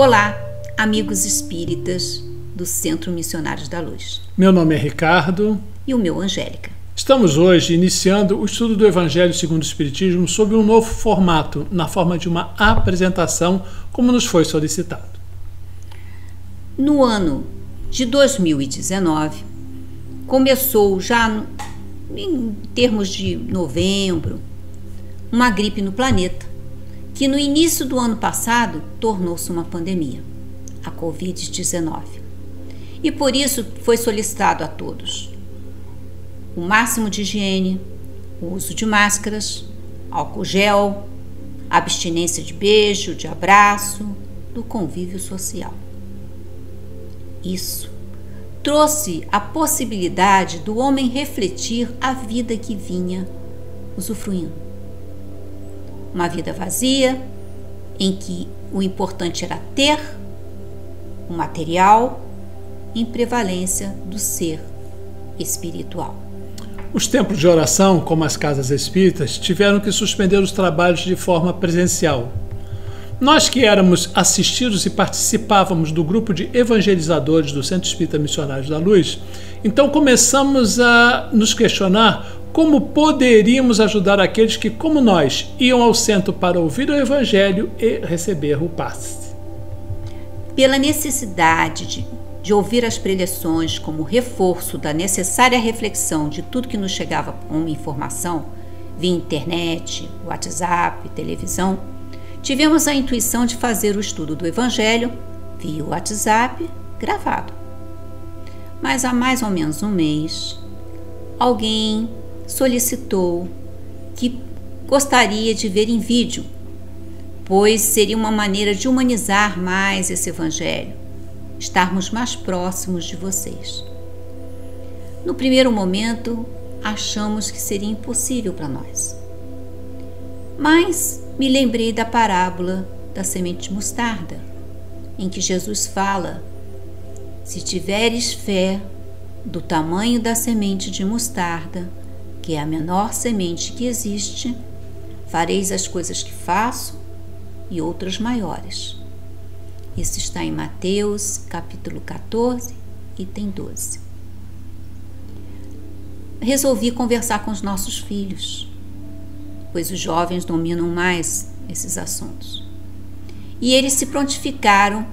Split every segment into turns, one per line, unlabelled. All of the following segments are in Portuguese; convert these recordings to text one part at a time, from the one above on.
Olá, amigos espíritas do Centro Missionários da Luz.
Meu nome é Ricardo.
E o meu, Angélica.
Estamos hoje iniciando o estudo do Evangelho segundo o Espiritismo sob um novo formato, na forma de uma apresentação, como nos foi solicitado.
No ano de 2019, começou já em termos de novembro, uma gripe no planeta, que no início do ano passado tornou-se uma pandemia, a Covid-19. E por isso foi solicitado a todos o máximo de higiene, o uso de máscaras, álcool gel, abstinência de beijo, de abraço, do convívio social. Isso trouxe a possibilidade do homem refletir a vida que vinha usufruindo. Uma vida vazia, em que o importante era ter o material em prevalência do ser espiritual.
Os templos de oração, como as casas espíritas, tiveram que suspender os trabalhos de forma presencial. Nós que éramos assistidos e participávamos do grupo de evangelizadores do Centro Espírita Missionários da Luz, então começamos a nos questionar como poderíamos ajudar aqueles que, como nós, iam ao centro para ouvir o Evangelho e receber o passe.
Pela necessidade de ouvir as preleções como reforço da necessária reflexão de tudo que nos chegava como informação, via internet, WhatsApp, televisão, tivemos a intuição de fazer o estudo do Evangelho via WhatsApp gravado. Mas há mais ou menos um mês, alguém solicitou que gostaria de ver em vídeo, pois seria uma maneira de humanizar mais esse Evangelho, estarmos mais próximos de vocês. No primeiro momento, achamos que seria impossível para nós. Mas me lembrei da parábola da semente de mostarda, em que Jesus fala: se tiveres fé do tamanho da semente de mostarda, que é a menor semente que existe, fareis as coisas que faço e outras maiores. Isso está em Mateus, capítulo 14, item 12. Resolvi conversar com os nossos filhos, pois os jovens dominam mais esses assuntos. E eles se prontificaram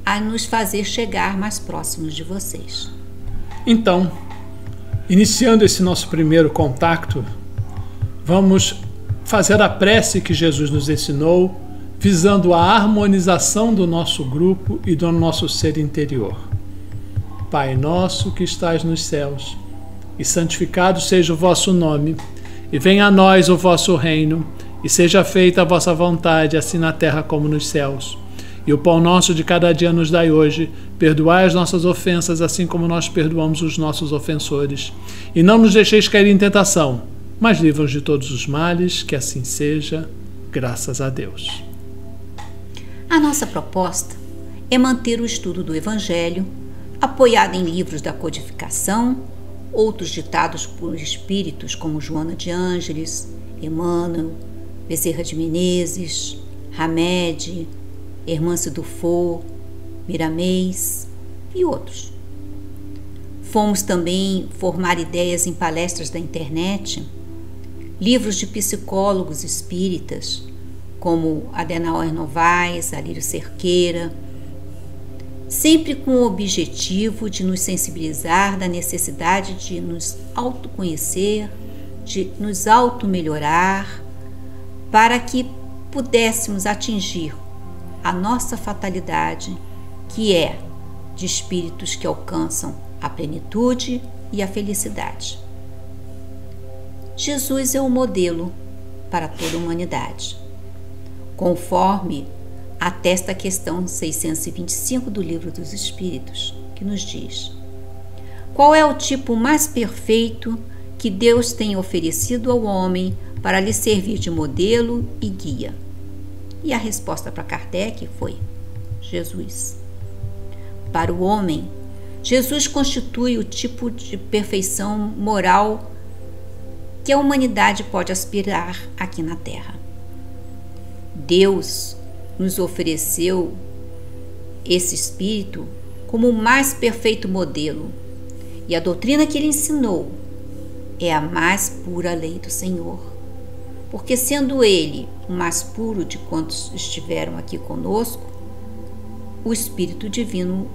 a nos fazer chegar mais próximos de vocês.
Então, iniciando esse nosso primeiro contato, vamos fazer a prece que Jesus nos ensinou, visando a harmonização do nosso grupo e do nosso ser interior. Pai nosso que estais nos céus, e santificado seja o vosso nome, e venha a nós o vosso reino, e seja feita a vossa vontade, assim na terra como nos céus. E o pão nosso de cada dia nos dai hoje. Perdoai as nossas ofensas, assim como nós perdoamos os nossos ofensores. E não nos deixeis cair em tentação, mas livra-nos de todos os males, que assim seja, graças a Deus.
A nossa proposta é manter o estudo do Evangelho, apoiado em livros da codificação, outros ditados por espíritos como Joana de Ângeles, Emmanuel, Bezerra de Menezes, Hamed, Hermance Dufour, Miramês e outros. Fomos também formar ideias em palestras da internet, livros de psicólogos espíritas, como Adenauer Novaes, Alírio Cerqueira, sempre com o objetivo de nos sensibilizar da necessidade de nos autoconhecer, de nos auto-melhorar, para que pudéssemos atingir a nossa fatalidade, que é de espíritos que alcançam a plenitude e a felicidade. Jesus é o modelo para toda a humanidade, conforme atesta a questão 625 do Livro dos Espíritos, que nos diz: qual é o tipo mais perfeito que Deus tem oferecido ao homem para lhe servir de modelo e guia? E a resposta para Kardec foi: Jesus. Para o homem, Jesus constitui o tipo de perfeição moral que a humanidade pode aspirar aqui na Terra. Deus nos ofereceu esse Espírito como o mais perfeito modelo, e a doutrina que ele ensinou é a mais pura lei do Senhor, porque sendo ele o mais puro de quantos estiveram aqui conosco, o Espírito Divino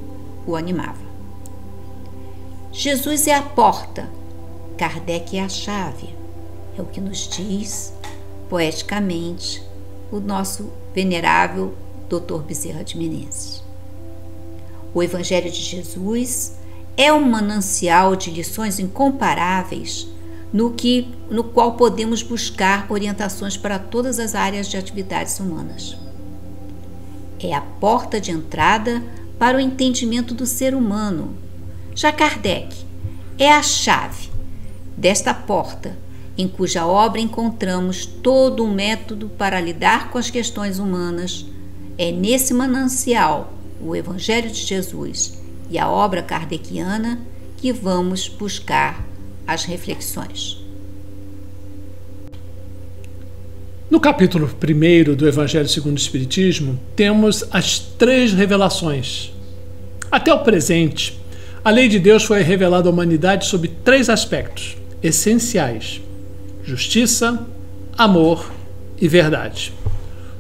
o animava. Jesus é a porta, Kardec é a chave, é o que nos diz poeticamente o nosso venerável Dr. Bezerra de Menezes. O Evangelho de Jesus é um manancial de lições incomparáveis no qual podemos buscar orientações para todas as áreas de atividades humanas. É a porta de entrada para o entendimento do ser humano. Já Kardec é a chave desta porta, em cuja obra encontramos todo um método para lidar com as questões humanas. É nesse manancial, o Evangelho de Jesus e a obra kardeciana, que vamos buscar as reflexões.
No capítulo 1 do Evangelho segundo o Espiritismo, temos as 3 revelações. Até o presente, a lei de Deus foi revelada à humanidade sob 3 aspectos essenciais: justiça, amor e verdade.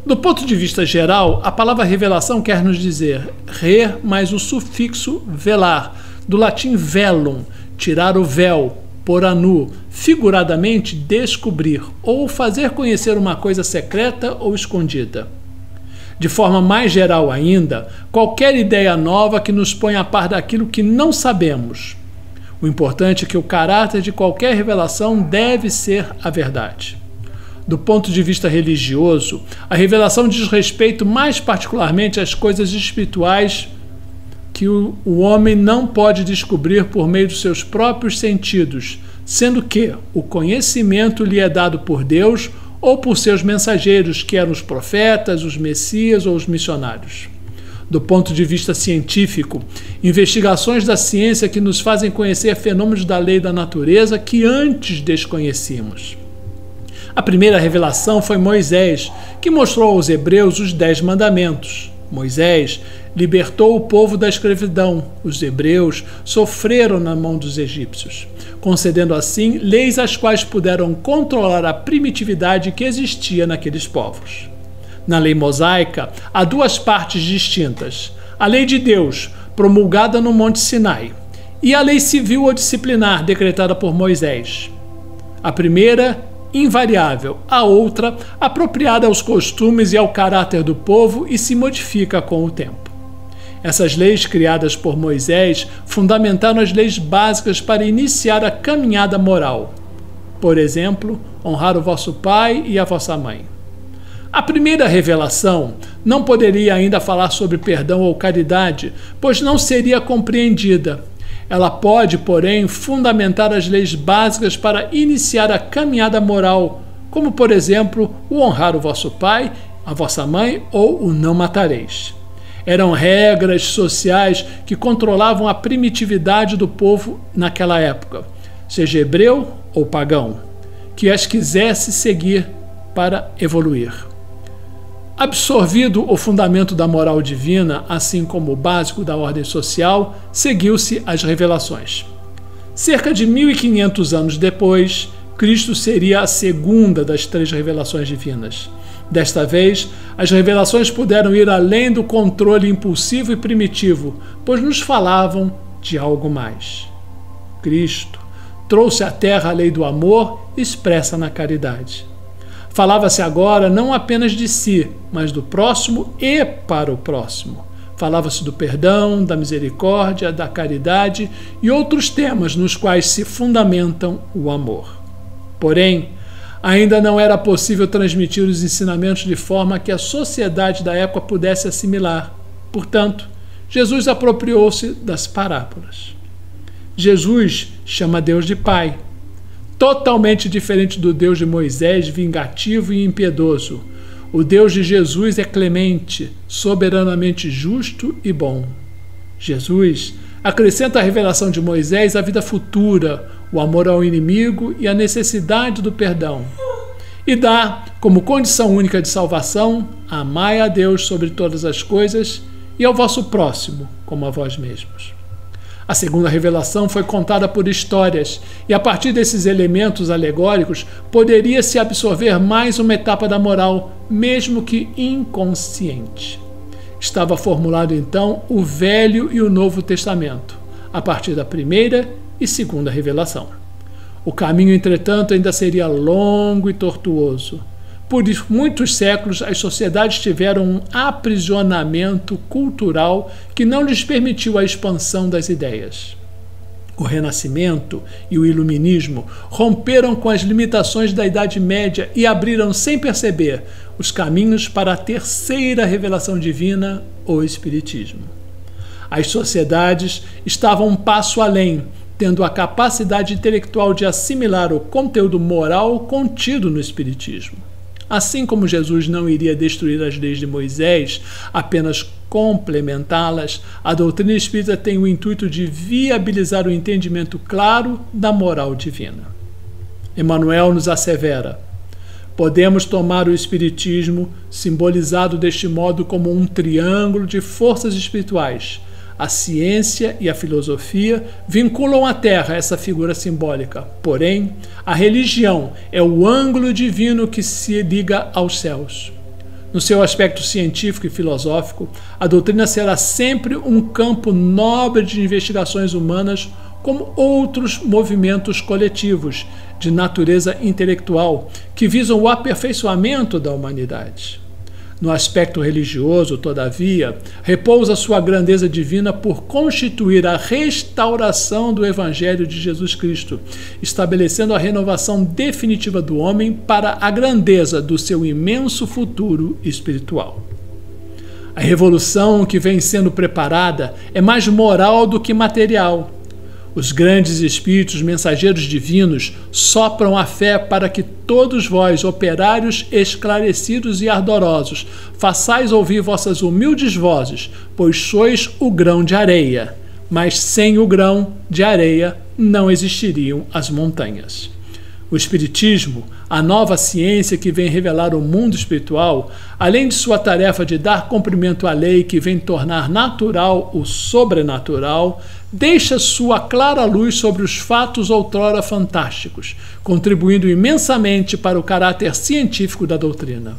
Do ponto de vista geral, a palavra revelação quer nos dizer re mais o sufixo velar, do latim velum, tirar o véu, pôr a nu, figuradamente descobrir ou fazer conhecer uma coisa secreta ou escondida. De forma mais geral ainda, qualquer ideia nova que nos ponha a par daquilo que não sabemos. O importante é que o caráter de qualquer revelação deve ser a verdade. Do ponto de vista religioso, a revelação diz respeito mais particularmente às coisas espirituais que o homem não pode descobrir por meio dos seus próprios sentidos, sendo que o conhecimento lhe é dado por Deus ou por seus mensageiros, que eram os profetas, os messias ou os missionários. Do ponto de vista científico, investigações da ciência que nos fazem conhecer fenômenos da lei da natureza que antes desconhecíamos. A primeira revelação foi Moisés, que mostrou aos hebreus os 10 mandamentos. Moisés libertou o povo da escravidão. Os hebreus sofreram na mão dos egípcios, concedendo assim leis as quais puderam controlar a primitividade que existia naqueles povos. Na lei mosaica, há 2 partes distintas: a lei de Deus, promulgada no Monte Sinai, e a lei civil ou disciplinar, decretada por Moisés. A primeira invariável, a outra apropriada aos costumes e ao caráter do povo e se modifica com o tempo. Essas leis criadas por Moisés fundamentaram as leis básicas para iniciar a caminhada moral. Por exemplo, honrar o vosso pai e a vossa mãe. A primeira revelação não poderia ainda falar sobre perdão ou caridade, pois não seria compreendida. Ela pode, porém, fundamentar as leis básicas para iniciar a caminhada moral, como, por exemplo, o honrar o vosso pai, a vossa mãe ou o não matareis. Eram regras sociais que controlavam a primitividade do povo naquela época, seja hebreu ou pagão, que as quisesse seguir para evoluir. Absorvido o fundamento da moral divina, assim como o básico da ordem social, seguiu-se as revelações. Cerca de 1500 anos depois, Cristo seria a segunda das 3 revelações divinas. Desta vez, as revelações puderam ir além do controle impulsivo e primitivo, pois nos falavam de algo mais. Cristo trouxe à terra a lei do amor expressa na caridade. Falava-se agora não apenas de si, mas do próximo e para o próximo. Falava-se do perdão, da misericórdia, da caridade e outros temas nos quais se fundamentam o amor. Porém, ainda não era possível transmitir os ensinamentos de forma que a sociedade da época pudesse assimilar. Portanto, Jesus apropriou-se das parábolas. Jesus chama Deus de Pai, totalmente diferente do Deus de Moisés, vingativo e impiedoso. O Deus de Jesus é clemente, soberanamente justo e bom. Jesus acrescenta à revelação de Moisés a vida futura, o amor ao inimigo e a necessidade do perdão. E dá, como condição única de salvação, amai a Deus sobre todas as coisas e ao vosso próximo como a vós mesmos. A segunda revelação foi contada por histórias, e a partir desses elementos alegóricos poderia-se absorver mais uma etapa da moral, mesmo que inconsciente. Estava formulado então o Velho e o Novo Testamento, a partir da primeira e segunda revelação. O caminho, entretanto, ainda seria longo e tortuoso. Por muitos séculos, as sociedades tiveram um aprisionamento cultural que não lhes permitiu a expansão das ideias. O Renascimento e o Iluminismo romperam com as limitações da Idade Média e abriram, sem perceber, os caminhos para a terceira revelação divina, o Espiritismo. As sociedades estavam um passo além, tendo a capacidade intelectual de assimilar o conteúdo moral contido no Espiritismo. Assim como Jesus não iria destruir as leis de Moisés, apenas complementá-las, a doutrina espírita tem o intuito de viabilizar o entendimento claro da moral divina. Emmanuel nos assevera: podemos tomar o Espiritismo, simbolizado deste modo como um triângulo de forças espirituais. A ciência e a filosofia vinculam à Terra essa figura simbólica. Porém, a religião é o ângulo divino que se liga aos céus. No seu aspecto científico e filosófico, a doutrina será sempre um campo nobre de investigações humanas, como outros movimentos coletivos de natureza intelectual que visam o aperfeiçoamento da humanidade. No aspecto religioso, todavia, repousa sua grandeza divina por constituir a restauração do Evangelho de Jesus Cristo, estabelecendo a renovação definitiva do homem para a grandeza do seu imenso futuro espiritual. A revolução que vem sendo preparada é mais moral do que material. Os grandes espíritos mensageiros divinos sopram a fé para que todos vós, operários esclarecidos e ardorosos, façais ouvir vossas humildes vozes, pois sois o grão de areia. Mas sem o grão de areia não existiriam as montanhas. O Espiritismo, a nova ciência que vem revelar o mundo espiritual, além de sua tarefa de dar cumprimento à lei que vem tornar natural o sobrenatural, deixa sua clara luz sobre os fatos outrora fantásticos, contribuindo imensamente para o caráter científico da doutrina.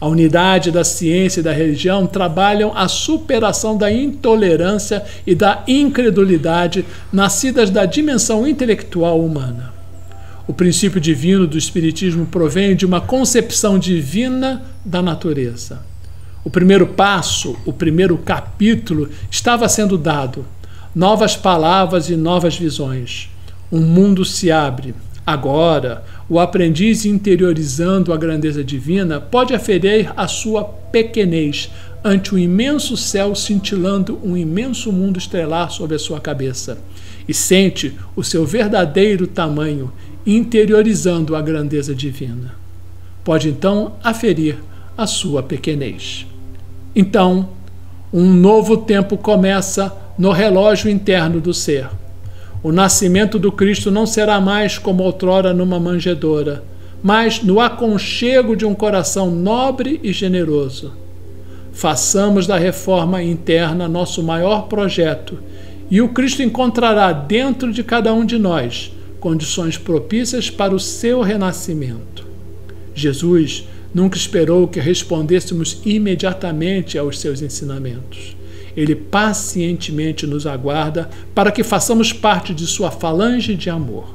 A unidade da ciência e da religião trabalham a superação da intolerância e da incredulidade nascidas da dimensão intelectual humana. O princípio divino do Espiritismo provém de uma concepção divina da natureza. O primeiro passo, o primeiro capítulo, estava sendo dado. Novas palavras e novas visões. Um mundo se abre. Agora, o aprendiz, interiorizando a grandeza divina, pode aferir a sua pequenez ante o imenso céu cintilando um imenso mundo estelar sobre a sua cabeça, e sente o seu verdadeiro tamanho, interiorizando a grandeza divina. Pode então aferir a sua pequenez. Então, um novo tempo começa no relógio interno do ser. O nascimento do Cristo não será mais como outrora numa manjedoura, mas no aconchego de um coração nobre e generoso. Façamos da reforma interna nosso maior projeto, e o Cristo encontrará dentro de cada um de nós condições propícias para o seu renascimento. Jesus nunca esperou que respondêssemos imediatamente aos seus ensinamentos. Ele pacientemente nos aguarda para que façamos parte de sua falange de amor.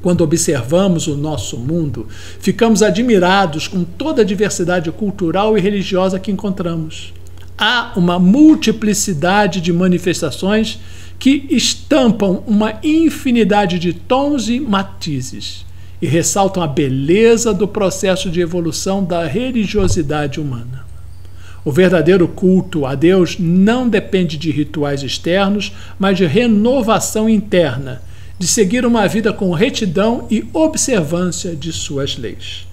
Quando observamos o nosso mundo, ficamos admirados com toda a diversidade cultural e religiosa que encontramos. Há uma multiplicidade de manifestações que estampam uma infinidade de tons e matizes e ressaltam a beleza do processo de evolução da religiosidade humana. O verdadeiro culto a Deus não depende de rituais externos, mas de renovação interna, de seguir uma vida com retidão e observância de suas leis.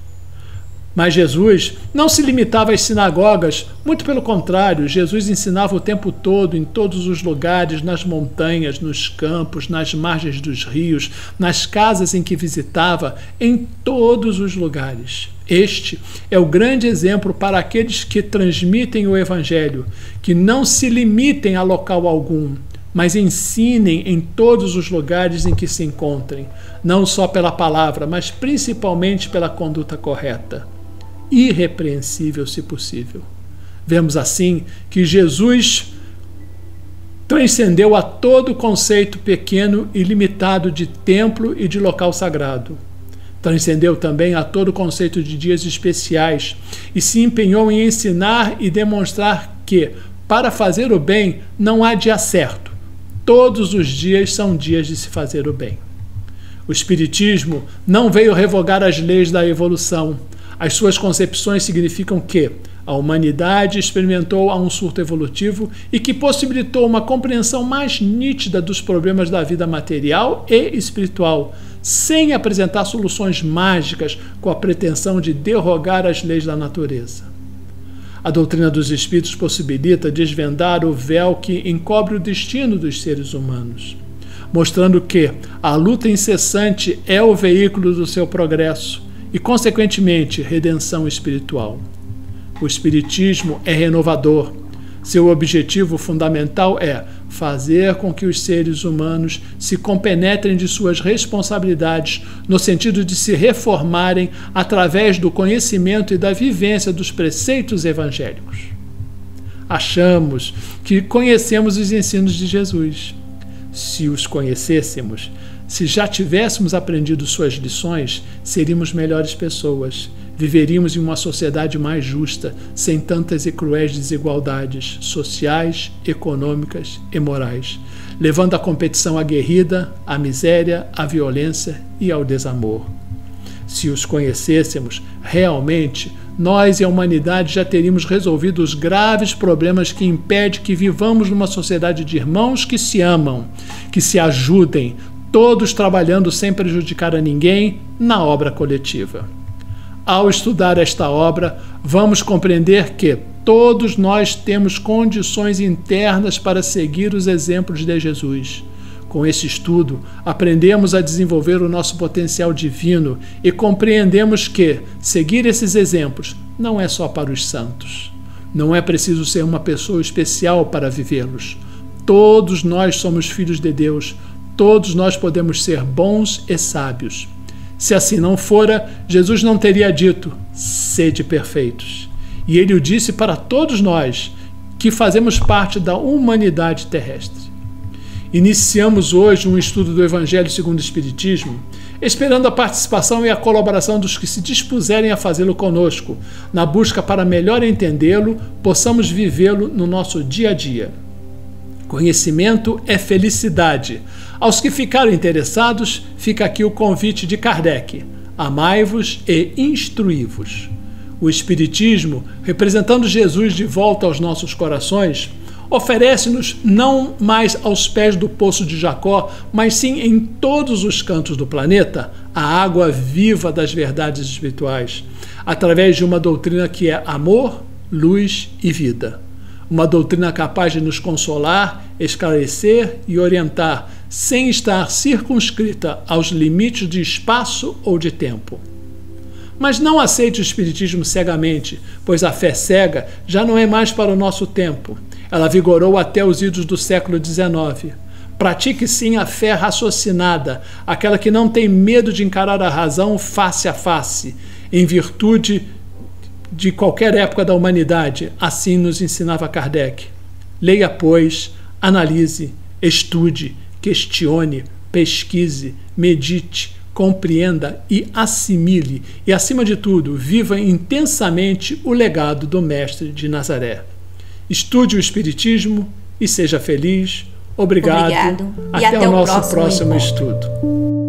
Mas Jesus não se limitava às sinagogas, muito pelo contrário, Jesus ensinava o tempo todo, em todos os lugares, nas montanhas, nos campos, nas margens dos rios, nas casas em que visitava, em todos os lugares. Este é o grande exemplo para aqueles que transmitem o Evangelho, que não se limitem a local algum, mas ensinem em todos os lugares em que se encontrem, não só pela palavra, mas principalmente pela conduta correta. Irrepreensível, se possível. Vemos assim que Jesus transcendeu a todo conceito pequeno e limitado de templo e de local sagrado. Transcendeu também a todo conceito de dias especiais e se empenhou em ensinar e demonstrar que, para fazer o bem, não há dia certo. Todos os dias são dias de se fazer o bem. O Espiritismo não veio revogar as leis da evolução. As suas concepções significam que a humanidade experimentou um surto evolutivo e que possibilitou uma compreensão mais nítida dos problemas da vida material e espiritual, sem apresentar soluções mágicas com a pretensão de derrogar as leis da natureza. A doutrina dos Espíritos possibilita desvendar o véu que encobre o destino dos seres humanos, mostrando que a luta incessante é o veículo do seu progresso e, consequentemente, redenção espiritual. O Espiritismo é renovador. Seu objetivo fundamental é fazer com que os seres humanos se compenetrem de suas responsabilidades no sentido de se reformarem através do conhecimento e da vivência dos preceitos evangélicos. Achamos que conhecemos os ensinos de Jesus. Se os conhecêssemos, se já tivéssemos aprendido suas lições, seríamos melhores pessoas. Viveríamos em uma sociedade mais justa, sem tantas e cruéis desigualdades sociais, econômicas e morais, levando a competição aguerrida, à miséria, à violência e ao desamor. Se os conhecêssemos, realmente, nós e a humanidade já teríamos resolvido os graves problemas que impedem que vivamos numa sociedade de irmãos que se amam, que se ajudem, todos trabalhando sem prejudicar a ninguém na obra coletiva. Ao estudar esta obra, vamos compreender que todos nós temos condições internas para seguir os exemplos de Jesus. Com esse estudo, aprendemos a desenvolver o nosso potencial divino e compreendemos que seguir esses exemplos não é só para os santos. Não é preciso ser uma pessoa especial para vivê-los. Todos nós somos filhos de Deus. Todos nós podemos ser bons e sábios. Se assim não fora, Jesus não teria dito, sede perfeitos. E ele o disse para todos nós, que fazemos parte da humanidade terrestre. Iniciamos hoje um estudo do Evangelho segundo o Espiritismo, esperando a participação e a colaboração dos que se dispuserem a fazê-lo conosco, na busca para melhor entendê-lo, possamos vivê-lo no nosso dia a dia. Conhecimento é felicidade. Aos que ficaram interessados, fica aqui o convite de Kardec. Amai-vos e instruí-vos. O Espiritismo, representando Jesus de volta aos nossos corações, oferece-nos não mais aos pés do poço de Jacó, mas sim em todos os cantos do planeta, a água viva das verdades espirituais, através de uma doutrina que é amor, luz e vida. Uma doutrina capaz de nos consolar, esclarecer e orientar, sem estar circunscrita aos limites de espaço ou de tempo. Mas não aceite o Espiritismo cegamente, pois a fé cega já não é mais para o nosso tempo. Ela vigorou até os idos do século XIX. Pratique sim a fé raciocinada, aquela que não tem medo de encarar a razão face a face, em virtude de qualquer época da humanidade, assim nos ensinava Kardec. Leia, pois, analise, estude, questione, pesquise, medite, compreenda e assimile, e, acima de tudo, viva intensamente o legado do Mestre de Nazaré. Estude o Espiritismo e seja feliz. Obrigado.
E
até o nosso próximo
encontro.
estudo.